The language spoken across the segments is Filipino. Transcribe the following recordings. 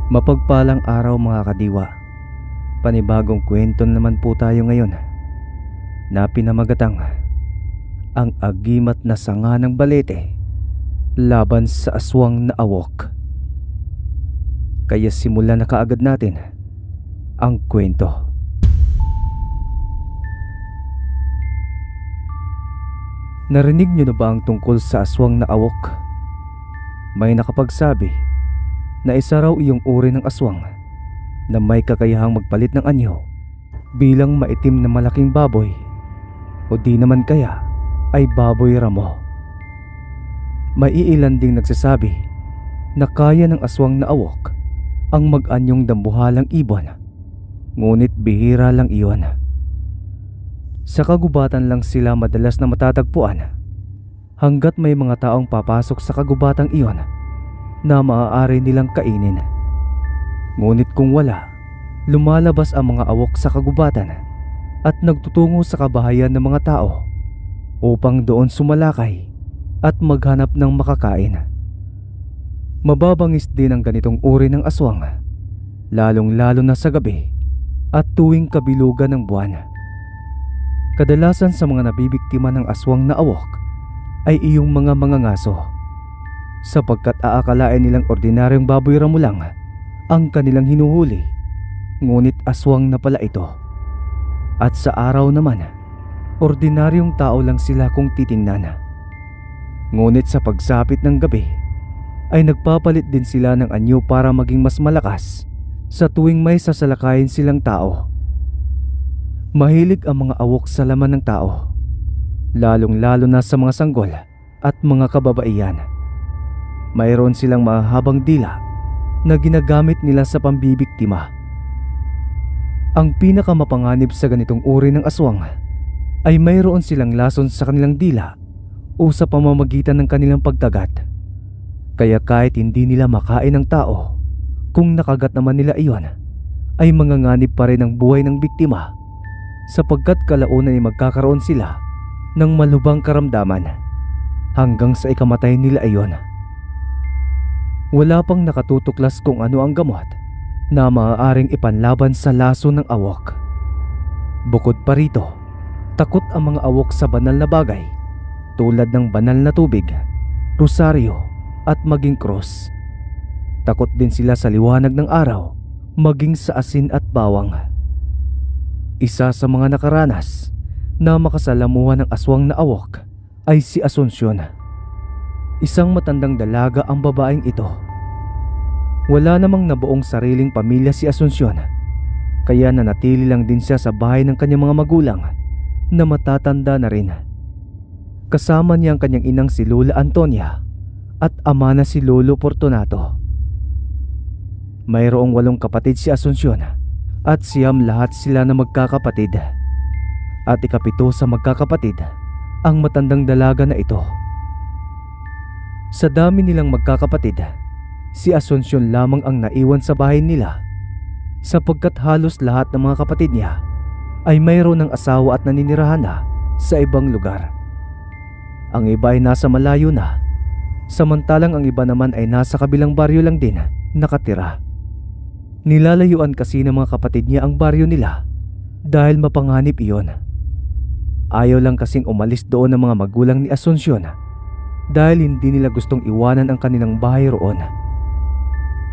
Mapagpalang araw mga kadiwa. Panibagong kwento naman po tayo ngayon na pinamagatang ang agimat na sanga ng balete laban sa aswang na awok. Kaya simulan na kaagad natin ang kwento. Narinig niyo na ba ang tungkol sa aswang na awok? May nakapagsabi na isa raw iyong uri ng aswang na may kakayahang magpalit ng anyo bilang maitim na malaking baboy o di naman kaya ay baboy ramo. May iilan ding nagsasabi na kaya ng aswang na awok ang mag-anyong dambuhalang ibon, ngunit bihira lang iyon. Sa kagubatan lang sila madalas na matatagpuan hanggat may mga taong papasok sa kagubatang iyon na maaari nilang kainin. Ngunit kung wala, lumalabas ang mga awok sa kagubatan at nagtutungo sa kabahayan ng mga tao upang doon sumalakay at maghanap ng makakain. Mababangis din ang ganitong uri ng aswang, lalong-lalo na sa gabi at tuwing kabilugan ng buwan. Kadalasan sa mga nabibiktima ng aswang na awok ay iyong mga mangangaso, sapagkat aakalain nilang ordinaryong baboy ramo lang ang kanilang hinuhuli, ngunit aswang na pala ito. At sa araw naman, ordinaryong tao lang sila kung titingnan. Ngunit sa pagsapit ng gabi ay nagpapalit din sila ng anyo para maging mas malakas sa tuwing may sasalakayin silang tao. Mahilig ang mga awok sa laman ng tao, lalong-lalo na sa mga sanggol at mga kababaihan. Mayroon silang mahabang dila na ginagamit nila sa pambibiktima. Ang pinakamapanganib sa ganitong uri ng aswang ay mayroon silang lason sa kanilang dila o sa pamamagitan ng kanilang pagdagat. Kaya kahit hindi nila makain ng tao, kung nakagat naman nila iyon, ay manganganib pa rin ang buhay ng biktima, sapagkat kalaunan ay magkakaroon sila ng malubhang karamdaman hanggang sa ikamatay nila iyon. Wala pang nakatutuklas kung ano ang gamot na maaaring ipanlaban sa laso ng awok. Bukod pa rito, takot ang mga awok sa banal na bagay tulad ng banal na tubig, rosaryo at maging cross. Takot din sila sa liwanag ng araw, maging sa asin at bawang. Isa sa mga nakaranas na makasalamuhan ng aswang na awok ay si Asuncion. Isang matandang dalaga ang babaeng ito. Wala namang nabuong sariling pamilya si Asuncion, kaya nanatili lang din siya sa bahay ng kanyang mga magulang na matatanda na rin. Kasama niya ang kanyang inang si Lola Antonia at ama na si Lolo Fortunato. Mayroong 8 kapatid si Asuncion at siyam lahat sila na magkakapatid. At ikapito sa magkakapatid ang matandang dalaga na ito. Sa dami nilang magkakapatid, si Asuncion lamang ang naiwan sa bahay nila, sapagkat halos lahat ng mga kapatid niya ay mayroon ng asawa at naninirahan na sa ibang lugar. Ang iba ay nasa malayo na, samantalang ang iba naman ay nasa kabilang baryo lang din nakatira. Nilalayuan kasi ng mga kapatid niya ang baryo nila dahil mapanganib iyon. Ayaw lang kasing umalis doon ng mga magulang ni Asuncion dahil hindi nila gustong iwanan ang kanilang bahay roon.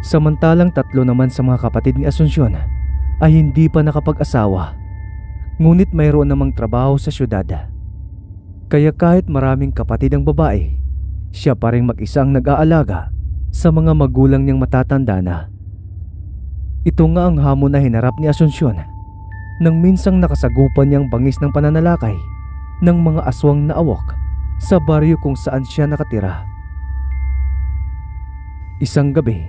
Samantalang 3 naman sa mga kapatid ni Asuncion ay hindi pa nakapag-asawa, ngunit mayroon namang trabaho sa syudad. Kaya kahit maraming kapatid ang babae, siya pa rin mag-isa ang nag-aalaga sa mga magulang niyang matatanda na. Ito nga ang hamon na hinarap ni Asuncion nang minsang nakasagupan niyang bangis ng pananalakay ng mga aswang na awok sa baryo kung saan siya nakatira. Isang gabi,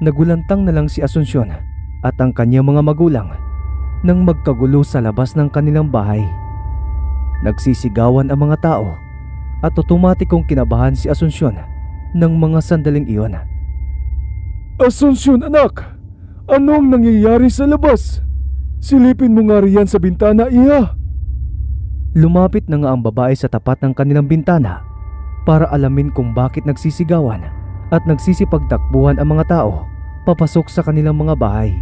nagulantang na lang si Asuncion at ang kanyang mga magulang nang magkagulo sa labas ng kanilang bahay. Nagsisigawan ang mga tao at otomatikong kinabahan si Asuncion ng mga sandaling iyon. Asuncion anak! Ano ang nangyayari sa labas? Silipin mo nga riyan sa bintana, iha. Lumapit na nga ang babae sa tapat ng kanilang bintana para alamin kung bakit nagsisigawan at nagsisipagtakbuhan ang mga tao papasok sa kanilang mga bahay.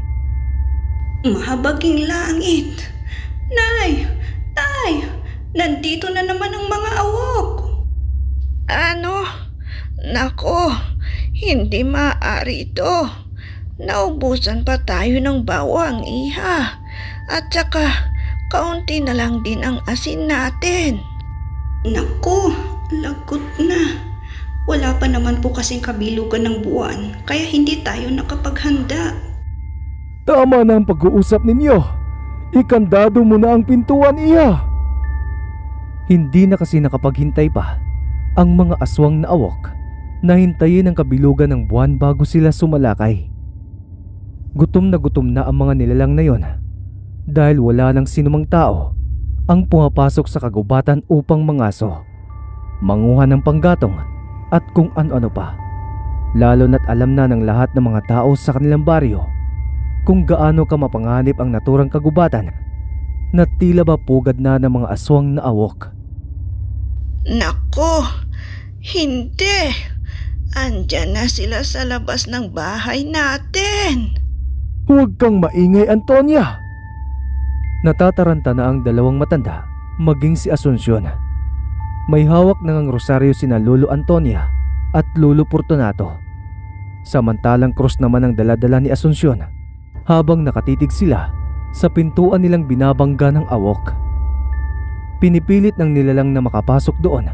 Mahabaging langit. Nay! Tay! Nandito na naman ang mga awok. Ano? Nako, hindi maaari ito. Naubusan pa tayo ng bawang, iha. At saka, kaunti na lang din ang asin natin. Naku, lagot na. Wala pa naman po kasing kabilugan ng buwan, kaya hindi tayo nakapaghanda. Tama na ang pag-uusap ninyo. Ikandado mo na ang pintuan, Iha. Hindi na kasi nakapaghintay pa ang mga aswang na awok na hintayin ang kabilugan ng buwan bago sila sumalakay. Gutom na ang mga nilalang na yon dahil wala nang sinumang tao ang pumapasok sa kagubatan upang mangaso, manguha ng panggatong at kung ano-ano pa. Lalo na't alam na ng lahat ng mga tao sa kanilang baryo kung gaano ka mapanganib ang naturang kagubatan na tila ba pugad na ng mga aswang na awok. Nako, hindi. Andyan na sila sa labas ng bahay natin. Huwag kang maingay, Antonia. Natataranta na ang dalawang matanda, maging si Asuncion. May hawak na ang rosaryo sina Lolo Antonia at Lolo Fortunato. Samantalang krus naman ang daladala ni Asuncion habang nakatitig sila sa pintuan nilang binabangga ng awok. Pinipilit ng nilalang na makapasok doon,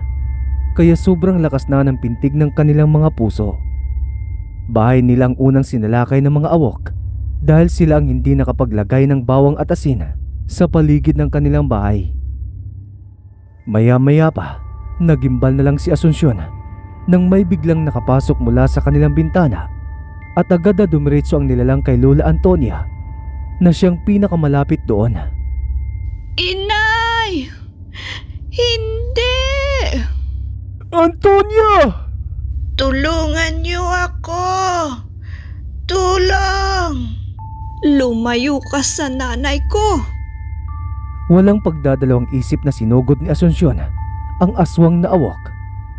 kaya sobrang lakas na ng pintig ng kanilang mga puso. Bahay nila ang unang sinalakay ng mga awok dahil sila ang hindi nakapaglagay ng bawang at asin sa paligid ng kanilang bahay. Maya-maya pa, nagimbal na lang si Asuncion nang may biglang nakapasok mula sa kanilang bintana at agad na dumiretso ang nilalang kay Lola Antonia na siyang pinakamalapit doon. Inay! Hindi! Antonia! Tulungan niyo ako! Tulong! Lumayo ka sa nanay ko! Walang pagdadalawang isip na sinugod ni Asuncion ang aswang na awok,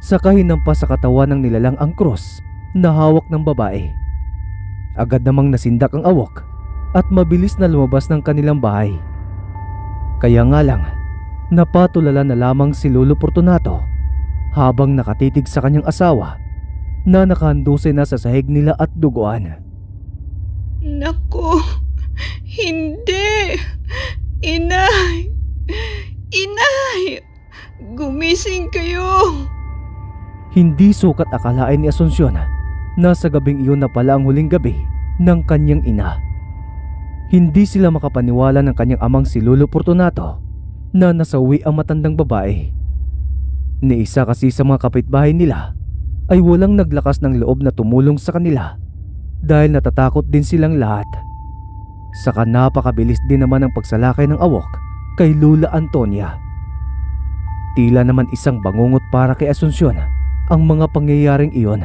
saka hinampas sa katawan ng nilalang ang krus na hawak ng babae. Agad namang nasindak ang awok at mabilis na lumabas ng kanilang bahay. Kaya nga lang, napatulala na lamang si Lolo Fortunato habang nakatitig sa kanyang asawa na nakahandusay na sa sahig nila at duguan. Naku, hindi! Inay! Inay! Gumising kayo! Hindi sukat akalain ni Asuncion na sa gabing iyon na pala ang huling gabi ng kanyang ina. Hindi sila makapaniwala ng kanyang amang si Lolo Fortunato na nasawi ang matandang babae. Ni isa kasi sa mga kapitbahay nila ay walang naglakas ng loob na tumulong sa kanila dahil natatakot din silang lahat. Saka napakabilis din naman ang pagsalakay ng awok kay Lola Antonia. Tila naman isang bangungot para kay Asuncion ang mga pangyayaring iyon.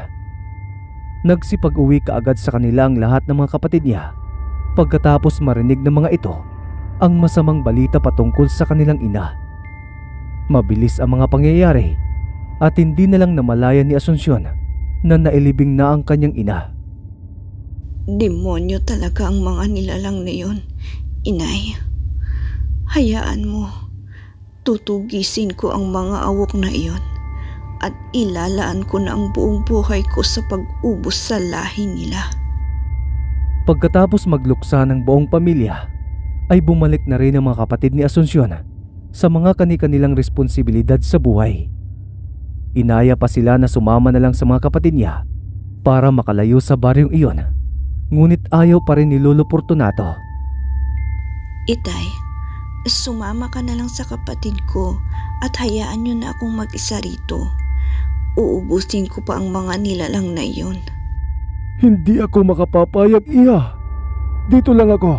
Nagsipag-uwi kaagad sa kanila ang lahat ng mga kapatid niya pagkatapos marinig ng mga ito ang masamang balita patungkol sa kanilang ina. Mabilis ang mga pangyayari at hindi na lang namalayan ni Asuncion na nailibing na ang kanyang ina. Demonyo talaga ang mga nilalang na yun, Inay. Hayaan mo, tutugisin ko ang mga awok na iyon at ilalaan ko na ang buong buhay ko sa pag-ubos sa lahi nila. Pagkatapos magluksa ng buong pamilya, ay bumalik na rin ang mga kapatid ni Asuncion sa mga kani-kanilang responsibilidad sa buhay. Inaya pa sila na sumama na lang sa mga kapatid niya para makalayo sa baryong iyon, ngunit ayaw pa rin ni Lolo Fortunato. Itay, sumama ka na lang sa kapatid ko at hayaan niyo na akong mag-isa rito. Uubusin ko pa ang mga nilalang na iyon. Hindi ako makapapayag, Iha. Dito lang ako.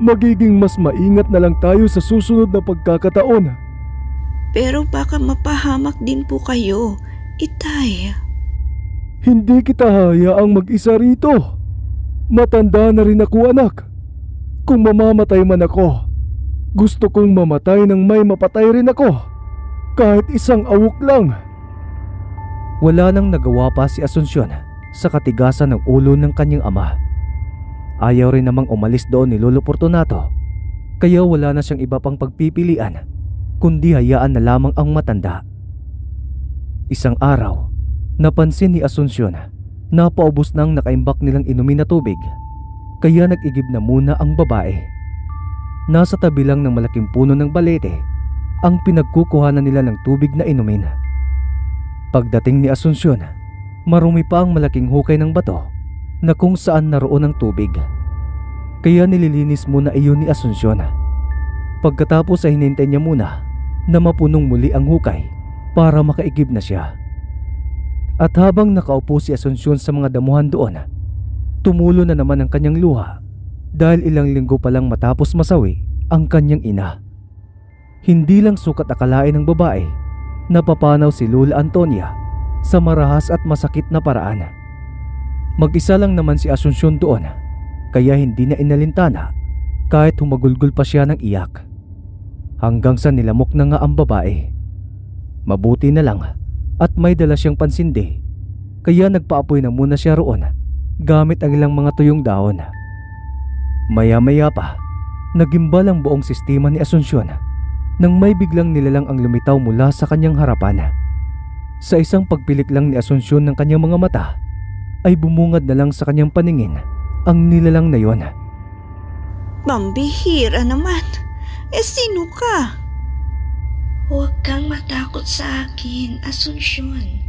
Magiging mas maingat na lang tayo sa susunod na pagkakataon. Pero baka mapahamak din po kayo, Itay. Hindi kita hayaang mag-isa rito. Matanda na rin ako, anak. Kung mamamatay man ako, gusto kong mamatay nang may mapatay rin ako. Kahit isang awok lang. Wala nang nagawa pa si Asuncion sa katigasan ng ulo ng kanyang ama. Ayaw rin namang umalis doon ni Lolo Fortunato, kaya wala na siyang iba pang pagpipilian kundi hayaan na lamang ang matanda. Isang araw, napansin ni Asuncion na paubos na ang nakaimbak nilang inumin na tubig, kaya nag-igib na muna ang babae. Nasa tabi lang ng malaking puno ng balete ang pinagkukuhanan nila ng tubig na inumin. Pagdating ni Asuncion, marumi pa ang malaking hukay ng bato na kung saan naroon ang tubig. Kaya nililinis muna iyon ni Asuncion. Pagkatapos ay hinintay niya muna na mapunong muli ang hukay para makaigib na siya. At habang nakaupo si Asuncion sa mga damuhan doon, tumulo na naman ang kanyang luha dahil ilang linggo pa lang matapos masawi ang kanyang ina. Hindi lang sukat akalain ng babae na papanaw si Lola Antonia sa marahas at masakit na paraan. Mag-isa lang naman si Asuncion doon, kaya hindi na inalintana kahit humagulgol pa siya ng iyak. Hanggang sa nilamok na nga ang babae. Mabuti na lang at may dala siyang pansindi, kaya nagpaapoy na muna siya roon gamit ang ilang mga tuyong dahon. Maya-maya pa, nagimbal ang buong sistema ni Asuncion nang may biglang nilalang ang lumitaw mula sa kanyang harapan. Sa isang pagpilik lang ni Asuncion ng kanyang mga mata, ay bumungad na lang sa kanyang paningin ang nilalang na yon. Pambihira naman. Sino ka? Huwag kang matakot sa akin, Asuncion.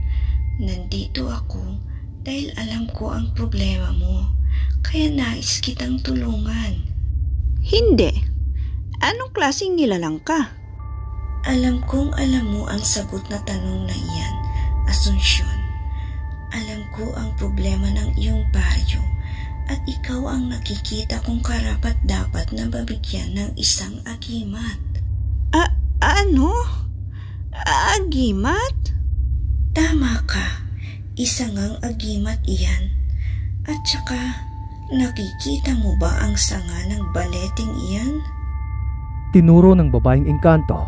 Nandito ako dahil alam ko ang problema mo, kaya nais kitang tulungan. Hindi. Anong klaseng nilalang ka? Alam kong alam mo ang sagot na tanong na iyan, Asuncion. Alam ko ang problema ng iyong baryo at ikaw ang nakikita kong karapat-dapat na mabigyan ng isang agimat. Ano? Agimat? Tama ka. Isa ngang agimat iyan. At saka, nakikita mo ba ang sanga ng baleteng iyan? Tinuro ng babaeng engkanto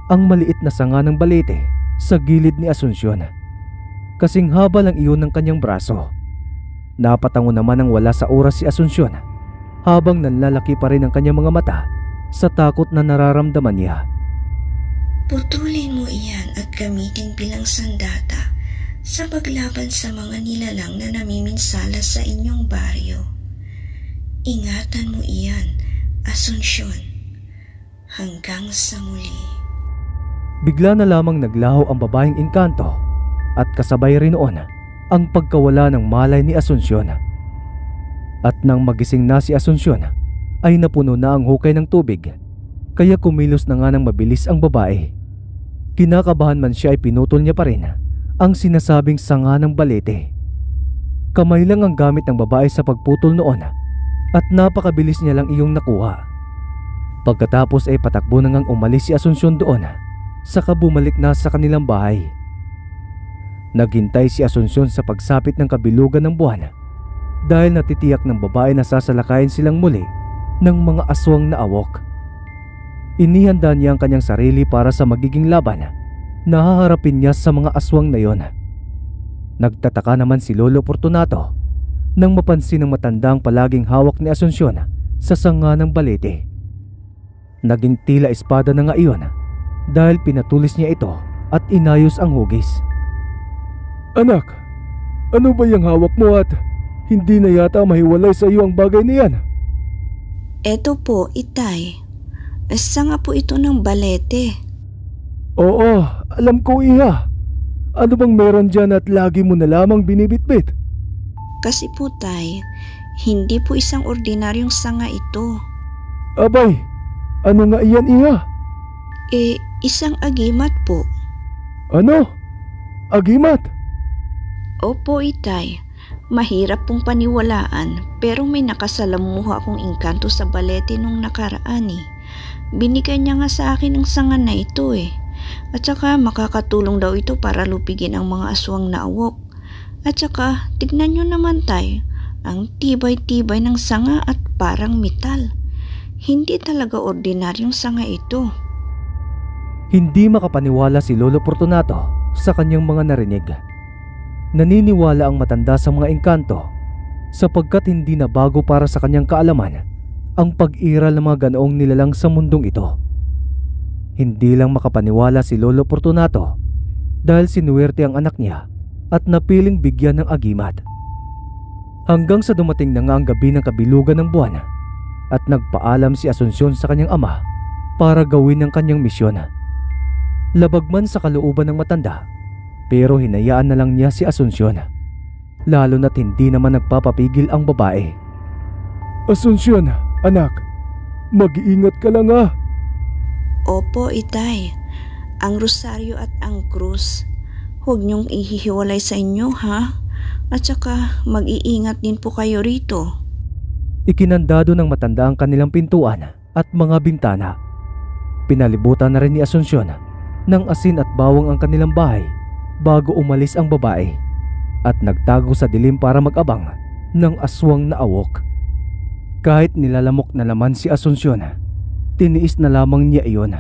ang maliit na sanga ng balete sa gilid ni Asuncion. Kasing haba lang iyon ng kanyang braso. Napatango naman ang wala sa oras si Asuncion habang nanlalaki pa rin ang kanyang mga mata sa takot na nararamdaman niya. Putulin mo iyan at gamitin bilang sandata sa paglaban sa mga nilalang na namiminsala sa inyong baryo. Ingatan mo iyan, Asuncion, hanggang sa muli. Bigla na lamang naglaho ang babaeng engkanto at kasabay rin noon ang pagkawala ng malay ni Asuncion. At nang magising na si Asuncion ay napuno na ang hukay ng tubig, kaya kumilos na nga ng mabilis ang babae. Kinakabahan man siya ay pinutol niya pa rin ang sinasabing sanga ng balete. Kamay lang ang gamit ng babae sa pagputol noon at napakabilis niya lang iyong nakuha. Pagkatapos ay patakbo na ngang umalis si Asuncion doon, saka bumalik na sa kanilang bahay. Naghintay si Asuncion sa pagsapit ng kabilugan ng buwan dahil natitiyak ng babae na sasalakayin silang muli ng mga aswang na awok. Inihanda niya ang kanyang sarili para sa magiging laban na haharapin niya sa mga aswang na yon. Nagtataka naman si Lolo Fortunato nang mapansin ng matanda ang palaging hawak ni Asuncion sa sanga ng balete. Naging tila espada na nga iyon dahil pinatulis niya ito at inayos ang hugis. Anak, ano ba yung hawak mo at hindi na yata mahiwalay sa iyo ang bagay niyan? Eto po, Itay. Sanga po ito ng balete. Oo, alam ko, Iha. Ano bang meron dyan at lagi mo na lamang binibitbit? Kasi po, Tay, hindi po isang ordinaryong sanga ito. Abay, ano nga iyan, Iha? Isang agimat po. Ano? Agimat? Opo, Itay. Mahirap pong paniwalaan pero may nakasalamuha akong engkanto sa balete nung nakaraan eh. Binigay niya nga sa akin ang sanga na ito eh. At saka makakatulong daw ito para lupigin ang mga aswang na awok. At saka tignan nyo naman, Tay, ang tibay-tibay ng sanga at parang metal. Hindi talaga ordinaryong sanga ito. Hindi makapaniwala si Lolo Fortunato sa kanyang mga narinig. Naniniwala ang matanda sa mga engkanto sapagkat hindi na bago para sa kanyang kaalaman ang pag-iral ng mga ganoong nilalang sa mundong ito. Hindi lang makapaniwala si Lolo Fortunato dahil sinuwerte ang anak niya at napiling bigyan ng agimat. Hanggang sa dumating na nga ang gabi ng kabilugan ng buwan at nagpaalam si Asunsyon sa kanyang ama para gawin ang kanyang misyon. Labag man sa kalooban ng matanda, pero hinayaan na lang niya si Asunsyon, lalo na't hindi naman nagpapapigil ang babae. Asunsyon, anak, mag-iingat ka lang ah. Opo, itay. Ang rosaryo at ang krus, huwag niyong ihihiwalay sa inyo, ha? At saka mag-iingat din po kayo rito. Ikinandado ng matanda ang kanilang pintuan at mga bintana. Pinalibutan na rin ni Asunsyon ng asin at bawang ang kanilang bahay bago umalis ang babae at nagtago sa dilim para mag-abang ng aswang na awok. Kahit nilalamok na laman si Asunsyon, tiniis na lamang niya iyon.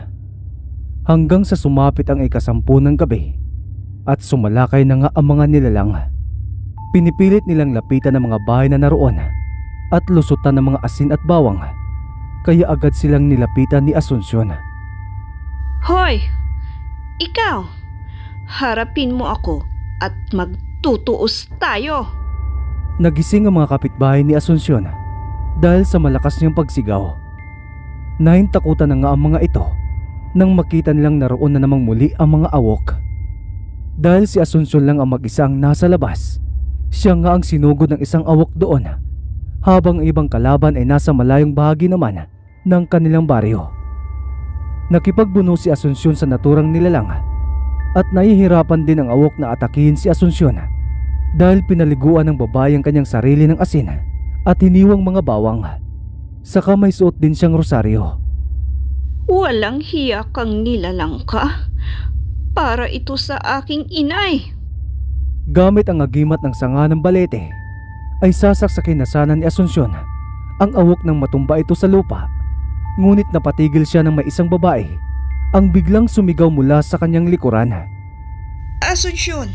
Hanggang sa sumapit ang 10 ng gabi at sumalakay na nga ang mga nilalang. Pinipilit nilang lapitan ang mga bahay na naroon at lusutan ng mga asin at bawang, kaya agad silang nilapitan ni Asunsyon. Hoy! Ikaw! Harapin mo ako at magtutuos tayo! Nagising ang mga kapitbahay ni Asunsyon dahil sa malakas niyang pagsigaw. Nahintakutan na nga ang mga ito nang makita nilang naroon na namang muli ang mga awok. Dahil si Asunsyon lang ang mag-isa ang nasa labas, siya nga ang sinugod ng isang awok doon, habang ibang kalaban ay nasa malayong bahagi naman ng kanilang baryo. Nakipagbuno si Asunsyon sa naturang nilalang at nahihirapan din ang awok na atakihin si Asunsyon dahil pinaliguan ng babae ang kanyang sarili ng asin at hiniwang mga bawang. Saka may suot din siyang rosaryo. Walang hiya kang nilalang ka. Para ito sa aking inay. Gamit ang agimat ng sanga ng balete, ay sasaksakin na sana ni Asunsyon ang awok ng matumba ito sa lupa. Ngunit napatigil siya ng may isang babae ang biglang sumigaw mula sa kanyang likuran. Asunsyon,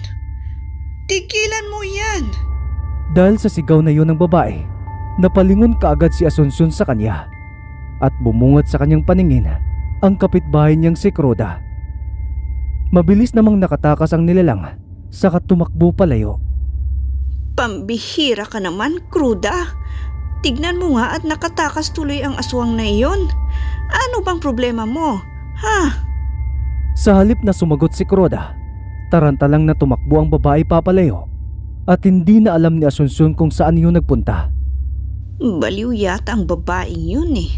tigilan mo yan! Dahil sa sigaw na yun ng babae, napalingon kaagad si Asunsyon sa kanya at bumungat sa kanyang paningin ang kapitbahay niyang si Croda. Mabilis namang nakatakas ang nilalang saka tumakbo palayo. Pambihira ka naman, Kruda. Tignan mo nga at nakatakas tuloy ang aswang na iyon. Ano bang problema mo, ha? Sa halip na sumagot si Croda, tarantalang na tumakbo ang babae papalayo at hindi na alam ni Asunsyon kung saan yun nagpunta. Baliw yata ang babaeng yun eh.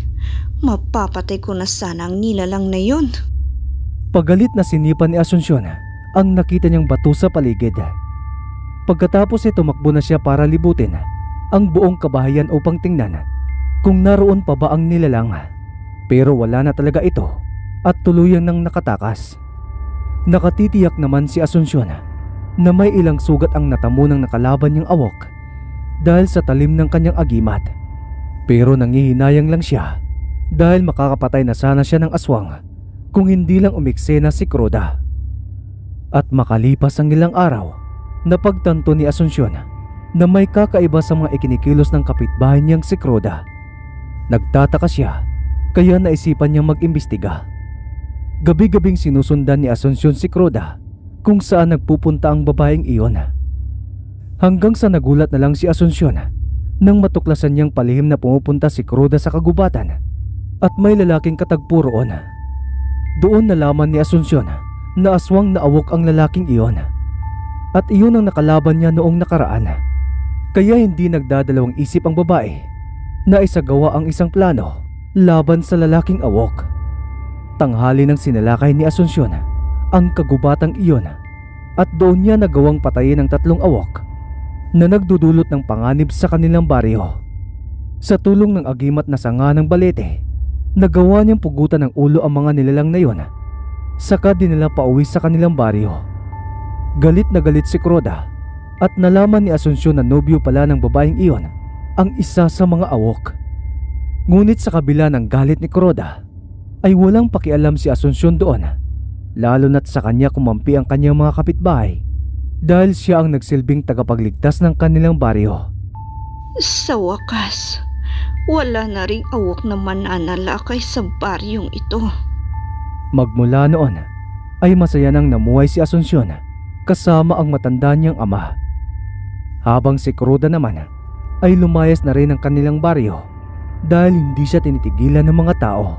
Mapapatay ko na sana ang nilalang na yun. Pagalit na sinipan ni Asunsyon ang nakita niyang bato sa paligid. Pagkatapos ay tumakbo na siya para libutin ang buong kabahayan upang tingnan kung naroon pa ba ang nilalang. Pero wala na talaga ito at tuluyang nang nakatakas. Nakatitiyak naman si Asunsyon na may ilang sugat ang natamo ng nakalaban niyang awok dahil sa talim ng kanyang agimat. Pero nangihinayang lang siya dahil makakapatay na sana siya ng aswang kung hindi lang umiksena si Croda. At makalipas ang ilang araw, napagtanto ni Asunsyon na may kakaiba sa mga ikinikilos ng kapitbahay niyang si Croda. Nagtataka siya kaya naisipan niyang mag-imbestiga. Gabi-gabing sinusundan ni Asunsyon si Croda kung saan nagpupunta ang babaeng iyon. Hanggang sa nagulat na lang si Asunsyon nang matuklasan niyang palihim na pumupunta si Croda sa kagubatan at may lalaking katagpo roon. Doon nalaman ni Asunsyon na aswang na awok ang lalaking iyon at iyon ang nakalaban niya noong nakaraan. Kaya hindi nagdadalawang isip ang babae na isagawa ang isang plano laban sa lalaking awok. Tanghali nang sinalakay ni Asunsyon ang kagubatang iyon at doon niya nagawang patayin ang 3 awok na nagdudulot ng panganib sa kanilang baryo. Sa tulong ng agimat na sanga ng balete, nagawa niyang pugutan ng ulo ang mga nilalang na iyon, saka dinala pauwi sa kanilang baryo. Galit na galit si Croda at nalaman ni Asunsyon na nobyo pala ng babaeng iyon ang isa sa mga awok. Ngunit sa kabila ng galit ni Croda ay walang pakialam si Asunsyon doon, lalo na't sa kanya kumampi ang kanyang mga kapitbahay dahil siya ang nagsilbing tagapagligtas ng kanilang baryo. Sa wakas, wala na ring awok na mananalakay sa baryong ito. Magmula noon ay masaya nang namuhay si Asunsyon kasama ang matanda niyang ama. Habang si Cruda naman ay lumayas na rin ang kanilang baryo dahil hindi siya tinitigilan ng mga tao.